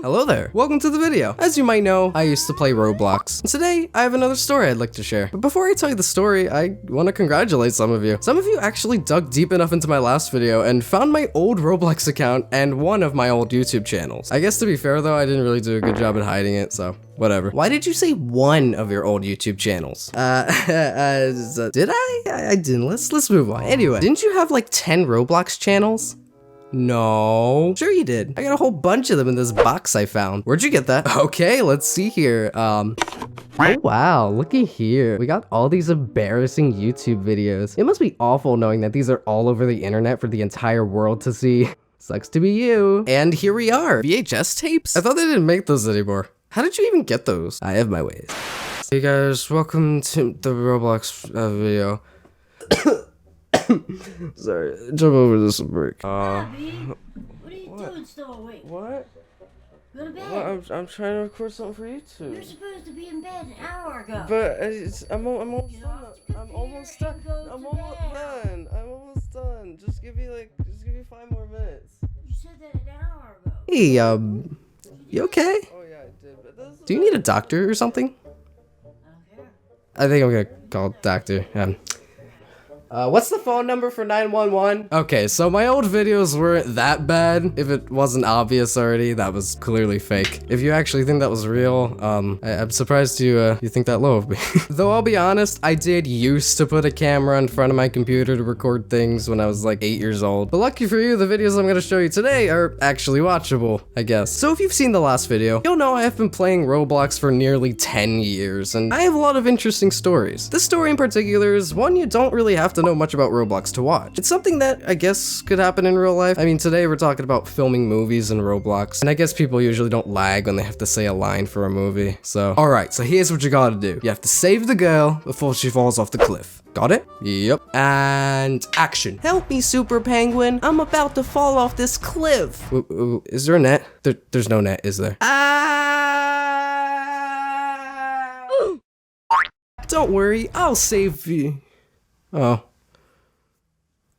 Hello there, welcome to the video. As you might know, I used to play Roblox, and today I have another story I'd like to share. But before I tell you the story, I want to congratulate some of you. Some of you actually dug deep enough into my last video and found my old Roblox account and one of my old YouTube channels. I guess to be fair though, I didn't really do a good job at hiding it, so whatever. Why did you say one of your old YouTube channels? Did I? I didn't. Let's move on. Anyway, didn't you have like 10 Roblox channels? No. Sure you did. I got a whole bunch of them in this box I found. Where'd you get that? Okay, let's see here. Oh wow, looky here. We got all these embarrassing YouTube videos. It must be awful knowing that these are all over the internet for the entire world to see. Sucks to be you. And here we are. VHS tapes? I thought they didn't make those anymore. How did you even get those? I have my ways. Hey guys, welcome to the Roblox video. Sorry, jump over this break. Abby, what are you doing still awake? What? Go to bed. Well, I'm trying to record something for YouTube. You're supposed to be in bed an hour ago. But I'm almost done. I'm almost done. Go I'm to almost bed. done. I'm almost done. Just give me 5 more minutes. You said that an hour ago. Hey, you okay? Oh yeah, I did. But this Do you need a doctor or something? I don't care. I think I'm gonna call doctor. What's the phone number for 911? Okay, so my old videos weren't that bad. If it wasn't obvious already, that was clearly fake. If you actually think that was real, I'm surprised you think that low of me. Though I'll be honest, I did used to put a camera in front of my computer to record things when I was like 8 years old. But lucky for you, the videos I'm gonna show you today are actually watchable, I guess. So if you've seen the last video, you'll know I have been playing Roblox for nearly 10 years, and I have a lot of interesting stories. This story in particular is one you don't really have to know much about Roblox to watch. It's something that I guess could happen in real life. I mean, today we're talking about filming movies in Roblox, and I guess people usually don't lag when they have to say a line for a movie. So, alright, so here's what you gotta do. You have to save the girl before she falls off the cliff. Got it? Yep. And action. Help me, Super Penguin. I'm about to fall off this cliff. Ooh, is there a net? There's no net, is there? Don't worry, I'll save you. Oh.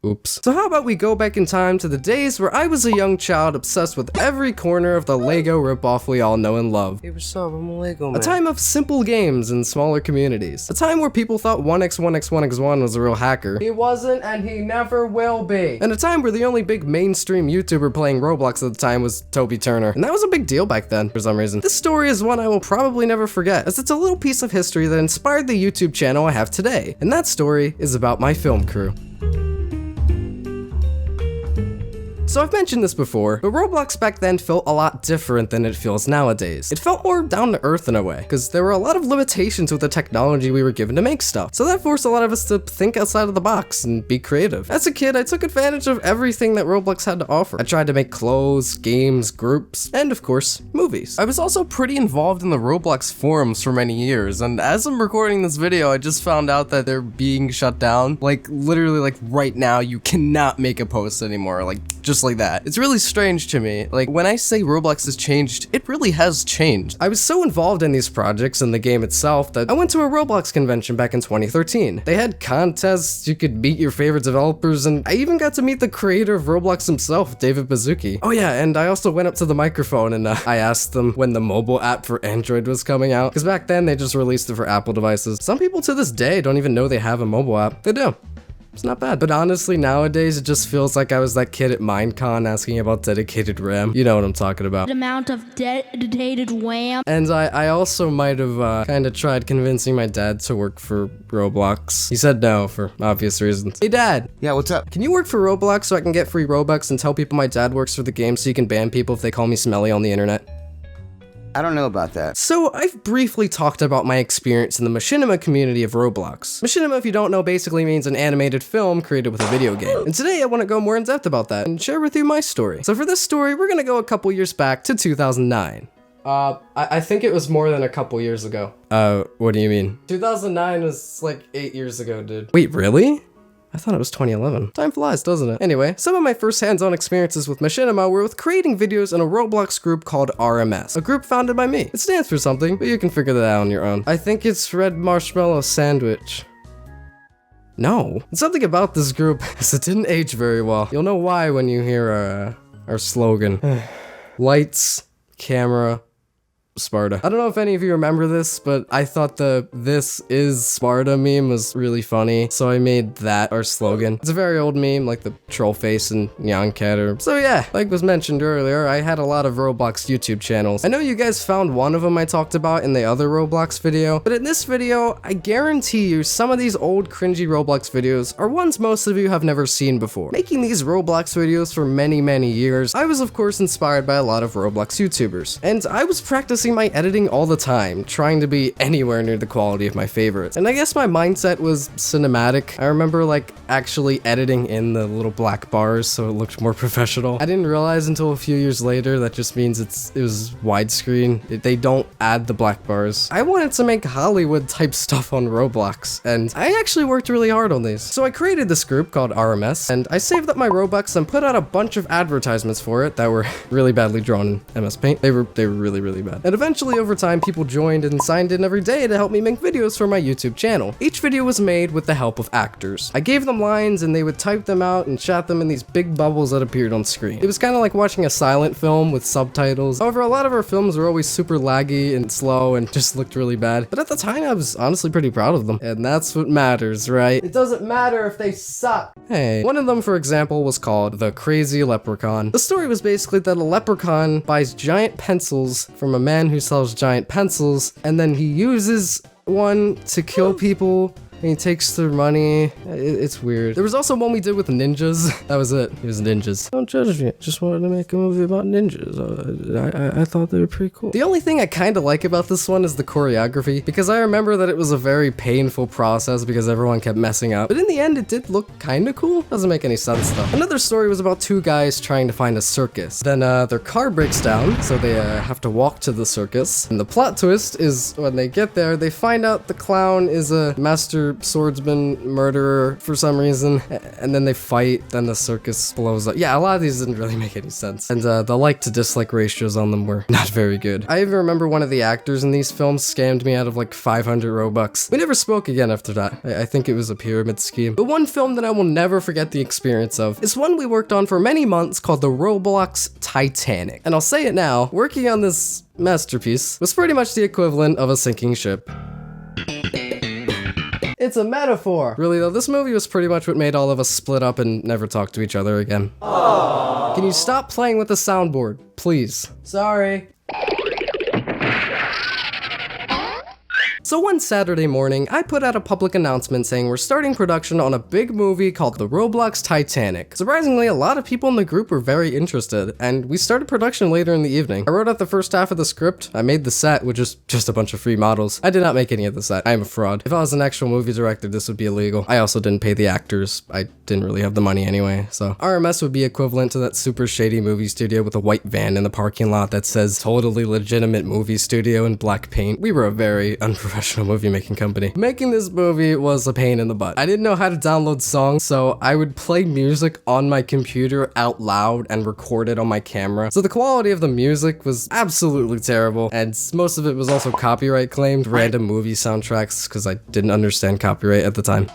Oops. So how about we go back in time to the days where I was a young child obsessed with every corner of the Lego ripoff we all know and love. Hey, what's up? I'm a Lego man. A time of simple games and smaller communities. A time where people thought 1x1x1x1 was a real hacker. He wasn't, and he never will be. And a time where the only big mainstream YouTuber playing Roblox at the time was Toby Turner. And that was a big deal back then, for some reason. This story is one I will probably never forget, as it's a little piece of history that inspired the YouTube channel I have today. And that story is about my film crew. So I've mentioned this before, but Roblox back then felt a lot different than it feels nowadays. It felt more down to earth in a way, because there were a lot of limitations with the technology we were given to make stuff. So that forced a lot of us to think outside of the box and be creative. As a kid, I took advantage of everything that Roblox had to offer. I tried to make clothes, games, groups, and of course, movies. I was also pretty involved in the Roblox forums for many years, and as I'm recording this video, I just found out that they're being shut down. Like, literally, like right now, you cannot make a post anymore, like just like that. It's really strange to me. Like, when I say Roblox has changed, it really has changed. I was so involved in these projects and the game itself that I went to a Roblox convention back in 2013. They had contests, you could meet your favorite developers, and I even got to meet the creator of Roblox himself, David Baszucki. Oh yeah, and I also went up to the microphone and I asked them when the mobile app for Android was coming out, because back then they just released it for Apple devices. Some people to this day don't even know they have a mobile app. They do. It's not bad. But honestly, nowadays, it just feels like I was that kid at Minecon asking about dedicated RAM. You know what I'm talking about. Amount of dedicated RAM. And I also might have kind of tried convincing my dad to work for Roblox. He said no for obvious reasons. Hey Dad. Yeah, what's up? Can you work for Roblox so I can get free Robux and tell people my dad works for the game so you can ban people if they call me smelly on the internet? I don't know about that. So I've briefly talked about my experience in the machinima community of Roblox. Machinima, if you don't know, basically means an animated film created with a video game. And today I want to go more in depth about that and share with you my story. So for this story, we're gonna go a couple years back to 2009. I think it was more than a couple years ago. What do you mean? 2009 was like 8 years ago, dude. Wait, really? I thought it was 2011. Time flies, doesn't it? Anyway, some of my first hands-on experiences with machinima were with creating videos in a Roblox group called RMS, a group founded by me. It stands for something, but you can figure that out on your own. I think it's Red Marshmallow Sandwich. No. Something about this group is it didn't age very well. You'll know why when you hear our slogan. Lights, camera, Sparta. I don't know if any of you remember this, but I thought the "this is Sparta" meme was really funny, so I made that our slogan. It's a very old meme, like the troll face and Nyan Cat. So yeah, like was mentioned earlier, I had a lot of Roblox YouTube channels. I know you guys found one of them I talked about in the other Roblox video, but in this video, I guarantee you some of these old cringy Roblox videos are ones most of you have never seen before. Making these Roblox videos for many years, I was of course inspired by a lot of Roblox YouTubers, and I was practicing my editing all the time, trying to be anywhere near the quality of my favorites. And I guess my mindset was cinematic. I remember like actually editing in the little black bars so it looked more professional. I didn't realize until a few years later that just means it was widescreen. They don't add the black bars. I wanted to make Hollywood type stuff on Roblox, and I actually worked really hard on these. So I created this group called RMS, and I saved up my Robux and put out a bunch of advertisements for it that were really badly drawn in MS Paint. They were really bad. And eventually over time, people joined and signed in every day to help me make videos for my YouTube channel. Each video was made with the help of actors. I gave them lines and they would type them out and chat them in these big bubbles that appeared on screen. It was kind of like watching a silent film with subtitles. However, a lot of our films were always super laggy and slow and just looked really bad. But at the time, I was honestly pretty proud of them. And that's what matters, right? It doesn't matter if they suck. Hey, one of them, for example, was called The Crazy Leprechaun. The story was basically that a leprechaun buys giant pencils from a man who sells giant pencils, and then he uses one to kill people, and he takes their money. It's weird. There was also one we did with ninjas. That was it. It was ninjas. Don't judge me. Just wanted to make a movie about ninjas. I thought they were pretty cool. The only thing I kind of like about this one is the choreography, because I remember that it was a very painful process because everyone kept messing up. But in the end, it did look kind of cool. Doesn't make any sense though. Another story was about two guys trying to find a circus. Then their car breaks down, so they have to walk to the circus. And the plot twist is when they get there, they find out the clown is a master swordsman murderer for some reason, and then they fight, then the circus blows up. Yeah, a lot of these didn't really make any sense, and the like to dislike ratios on them were not very good. I even remember one of the actors in these films scammed me out of like 500 Robux. We never spoke again after that. I think it was a pyramid scheme. But one film that I will never forget the experience of is one we worked on for many months called the ROBLOX Titanic. And I'll say it now, working on this masterpiece was pretty much the equivalent of a sinking ship. It's a metaphor. Really though, this movie was pretty much what made all of us split up and never talk to each other again. Aww. Can you stop playing with the soundboard, please? Sorry. So one Saturday morning, I put out a public announcement saying we're starting production on a big movie called the ROBLOX Titanic. Surprisingly, a lot of people in the group were very interested, and we started production later in the evening. I wrote out the first half of the script, I made the set, which is just a bunch of free models. I did not make any of the set, I am a fraud. If I was an actual movie director, this would be illegal. I also didn't pay the actors, I didn't really have the money anyway, so. RMS would be equivalent to that super shady movie studio with a white van in the parking lot that says totally legitimate movie studio in black paint. We were a very unprofessional movie making company. Making this movie was a pain in the butt. I didn't know how to download songs, so I would play music on my computer out loud and record it on my camera. So the quality of the music was absolutely terrible, and most of it was also copyright claimed, random movie soundtracks, because I didn't understand copyright at the time.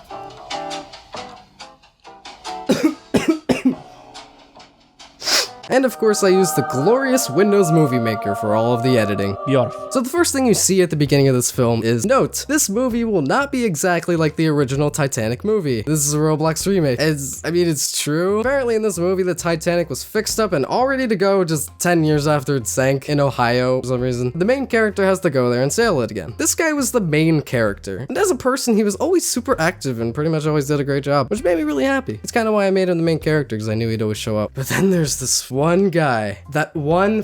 And of course, I used the glorious Windows Movie Maker for all of the editing. Beautiful. So the first thing you see at the beginning of this film is, note, this movie will not be exactly like the original Titanic movie. This is a Roblox remake. It's true. Apparently in this movie, the Titanic was fixed up and all ready to go just 10 years after it sank in Ohio for some reason. The main character has to go there and sail it again. This guy was the main character. And as a person, he was always super active and pretty much always did a great job, which made me really happy. It's kind of why I made him the main character, because I knew he'd always show up. But then there's this one guy, that one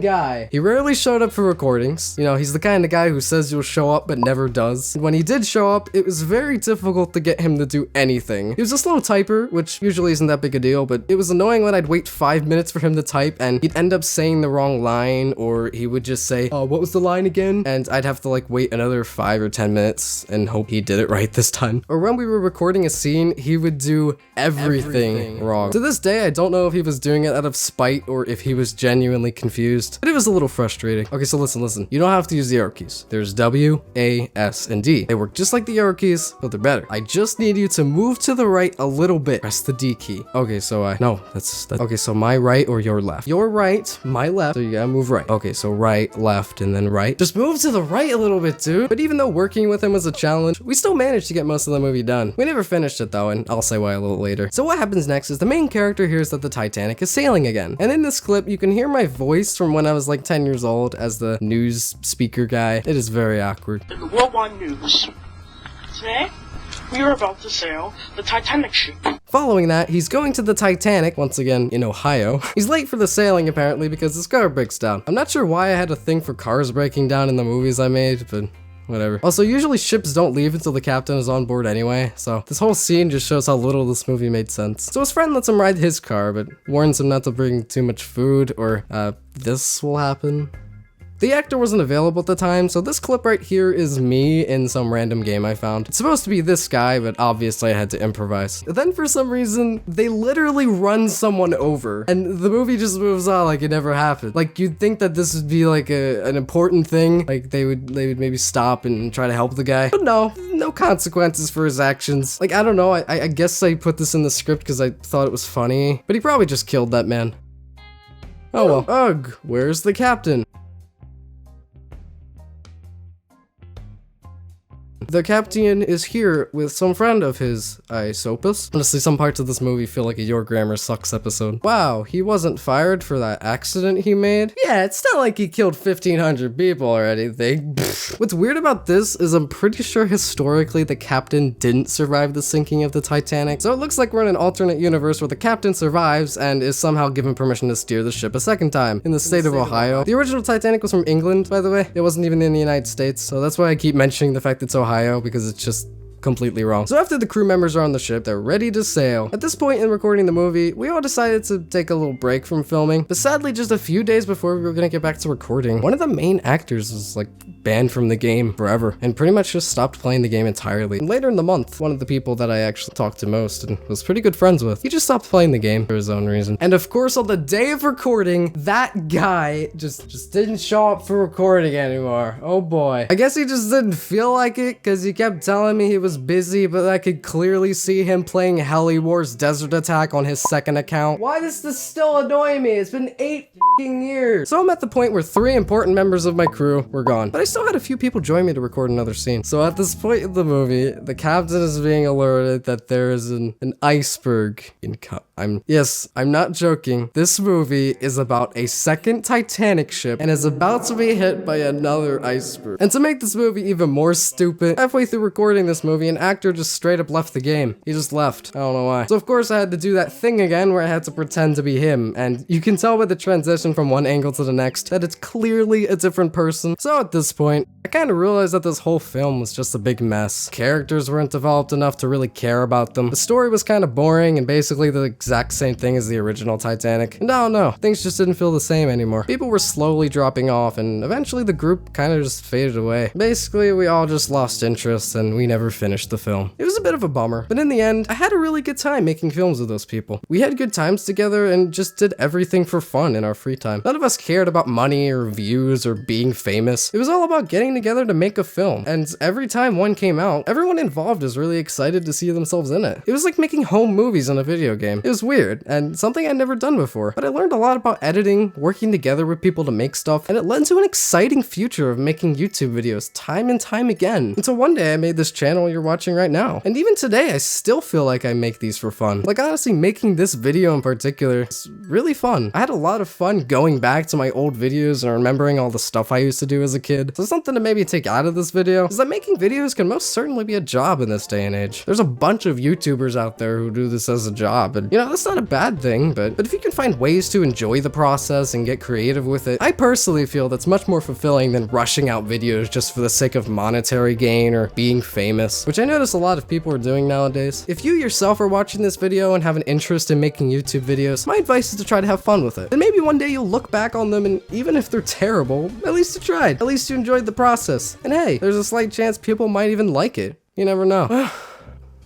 guy. He rarely showed up for recordings. You know, he's the kind of guy who says he'll show up but never does. And when he did show up, it was very difficult to get him to do anything. He was a slow typer, which usually isn't that big a deal, but it was annoying when I'd wait 5 minutes for him to type and he'd end up saying the wrong line, or he would just say, "Oh, what was the line again?" And I'd have to like wait another 5 or 10 minutes and hope he did it right this time. Or when we were recording a scene, he would do everything wrong. To this day, I don't know if he was doing it out of spite or if he was genuinely confused. confused, but it was a little frustrating. Okay, so listen. You don't have to use the arrow keys. There's W, A, S, and D. They work just like the arrow keys, but they're better. I just need you to move to the right a little bit. Press the D key. Okay, so okay, so my right or your left? Your right, my left, so you gotta move right. Okay, so right, left, and then right. Just move to the right a little bit, dude. But even though working with him was a challenge, we still managed to get most of the movie done. We never finished it though, and I'll say why a little later. So what happens next is the main character hears that the Titanic is sailing again. And in this clip, you can hear my voice from when I was like 10 years old as the news speaker guy. It is very awkward. In the worldwide news, today we are about to sail the Titanic ship. Following that, he's going to the Titanic, once again in Ohio. He's late for the sailing apparently because his car breaks down. I'm not sure why I had a thing for cars breaking down in the movies I made, but whatever. Also, usually ships don't leave until the captain is on board anyway, so this whole scene just shows how little this movie made sense. So his friend lets him ride his car, but warns him not to bring too much food or, this will happen. The actor wasn't available at the time, so this clip right here is me in some random game I found. It's supposed to be this guy, but obviously I had to improvise. Then for some reason, they literally run someone over, and the movie just moves on like it never happened. Like, you'd think that this would be like an important thing, like they would maybe stop and try to help the guy. But no consequences for his actions. Like, I don't know, I guess I put this in the script because I thought it was funny, but he probably just killed that man. Oh well. Ugh, where's the captain? The captain is here with some friend of his, I suppose. Honestly, some parts of this movie feel like a Your Grammar Sucks episode. Wow, he wasn't fired for that accident he made? Yeah, it's not like he killed 1,500 people or anything. What's weird about this is I'm pretty sure historically the captain didn't survive the sinking of the Titanic. So it looks like we're in an alternate universe where the captain survives and is somehow given permission to steer the ship a second time in the state of Ohio. The original Titanic was from England, by the way. It wasn't even in the United States, so that's why I keep mentioning the fact it's Ohio, because it's just completely wrong. So after the crew members are on the ship, they're ready to sail. At this point in recording the movie, we all decided to take a little break from filming, but sadly just a few days before we were gonna get back to recording, one of the main actors was like banned from the game forever and pretty much just stopped playing the game entirely. And later in the month, one of the people that I actually talked to most and was pretty good friends with, he just stopped playing the game for his own reason. And of course, on the day of recording, that guy just didn't show up for recording anymore. Oh boy. I guess he just didn't feel like it because he kept telling me he was busy, but I could clearly see him playing Heli Wars Desert Attack on his second account. Why does this still annoy me? It's been 8 years. So I'm at the point where 3 important members of my crew were gone, but I still had a few people join me to record another scene. So at this point in the movie, the captain is being alerted that there is an iceberg in I'm not joking. This movie is about a second Titanic ship and is about to be hit by another iceberg. And to make this movie even more stupid, halfway through recording this movie, an actor just straight up left the game. He just left. I don't know why. So of course I had to do that thing again where I had to pretend to be him, and you can tell by the transition from one angle to the next that it's clearly a different person. So at this point, I kind of realized that this whole film was just a big mess. Characters weren't developed enough to really care about them. The story was kind of boring and basically the exact same thing as the original Titanic. And I don't know, things just didn't feel the same anymore. People were slowly dropping off and eventually the group kind of just faded away. Basically, we all just lost interest and we never finished the film. It was a bit of a bummer, but in the end, I had a really good time making films with those people. We had good times together and just did everything for fun in our free time. None of us cared about money or views or being famous. It was all about getting together to make a film. And every time one came out, everyone involved was really excited to see themselves in it. It was like making home movies in a video game. It was weird and something I'd never done before, but I learned a lot about editing, working together with people to make stuff, and it led to an exciting future of making YouTube videos time and time again. Until one day I made this channel you're watching right now. And even today, I still feel like I make these for fun. Like honestly, making this video in particular is really fun. I had a lot of fun going back to my old videos and remembering all the stuff I used to do as a kid. So something to maybe take out of this video is that making videos can most certainly be a job in this day and age. There's a bunch of YouTubers out there who do this as a job, and you know, that's not a bad thing, but if you can find ways to enjoy the process and get creative with it, I personally feel that's much more fulfilling than rushing out videos just for the sake of monetary gain or being famous, which I notice a lot of people are doing nowadays. If you yourself are watching this video and have an interest in making YouTube videos, my advice is to try to have fun with it. And maybe one day you'll look back on them and even if they're terrible, at least you tried. At least you enjoyed the process. And hey, there's a slight chance people might even like it. You never know.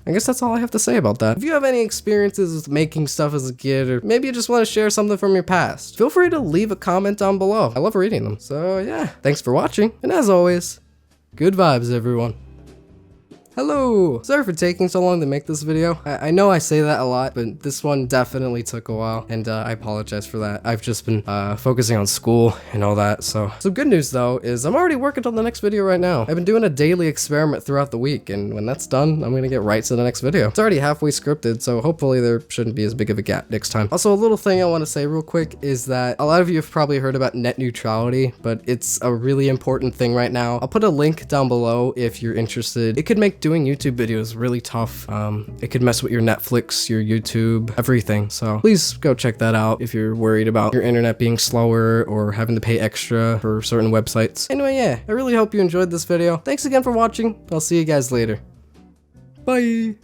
I guess that's all I have to say about that. If you have any experiences with making stuff as a kid, or maybe you just want to share something from your past, feel free to leave a comment down below. I love reading them. So yeah, thanks for watching, and as always, good vibes, everyone. Hello! Sorry for taking so long to make this video. I know I say that a lot, but this one definitely took a while, and I apologize for that. I've just been focusing on school and all that, so. Some good news though is I'm already working on the next video right now. I've been doing a daily experiment throughout the week, and when that's done, I'm gonna get right to the next video. It's already halfway scripted, so hopefully there shouldn't be as big of a gap next time. Also, a little thing I want to say real quick is that a lot of you have probably heard about net neutrality, but it's a really important thing right now. I'll put a link down below if you're interested. It could make doing YouTube videos really tough. It could mess with your Netflix, your YouTube, everything. So please go check that out if you're worried about your internet being slower or having to pay extra for certain websites. Anyway, yeah, I really hope you enjoyed this video. Thanks again for watching. I'll see you guys later. Bye.